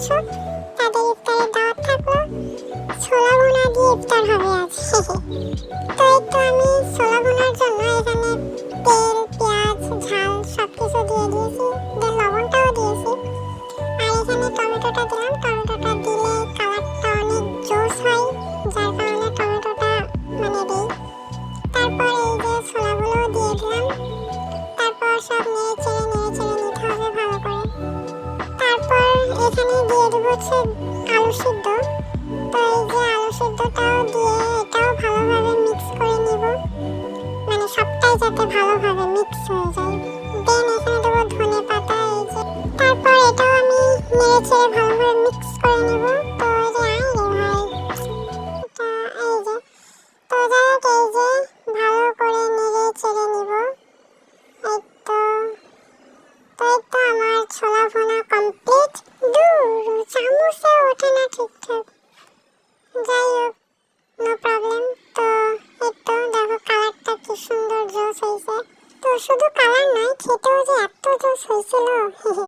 আসো, তাদের ইফতারের দাওয়াত থাকলো। ছোলা ভুনা দিয়ে ইফতার হবে আজ। তো এই তো আমি ছোলা ভুনার জন্য এখানে তেল, পেঁয়াজ, ঝাল সবকিছু দিয়ে দিয়েছি, লবণটাও দিয়েছি। আর এখানে টমেটোটা দিলাম। টমেটোটা দিলে কালারটা অনেক জোস হয়, যার কারণে টমেটোটা দিই। তারপর এই যে ছোলাগুলোও দিয়ে দিলাম। তারপর সব নেড়ে চেড়ে নিতে হবে ভালো করে। তারপর এখানে দিয়ে দেবো হচ্ছে আলু সিদ্ধ। তো এই যে আলু সিদ্ধটাও দিয়ে এটাও ভালোভাবে মিক্স করে নিব, সবটাই যাতে ভালোভাবে মিক্স হয়ে যায়। দেন এখানে দেবো ধনে পাতা। এই যে তারপর এটাও আমি নেড়ে চেড়ে ভালোভাবে মিক্স করে নেব। তো এই যে এই যে তো যাই হোক, এই যে ভালো করে নেড়ে চেড়ে নিব। এই তো আমার ছোলা ভুনা কমপ্লিট। চামচে ওঠে না ঠিকঠাক, যাই হোক নো প্রবলেম। তো এই তো দেখো কালারটা কি সুন্দর জোস হয়েছে। তো শুধু কালার নয়, খেতেও যে এত জোস হয়েছিল।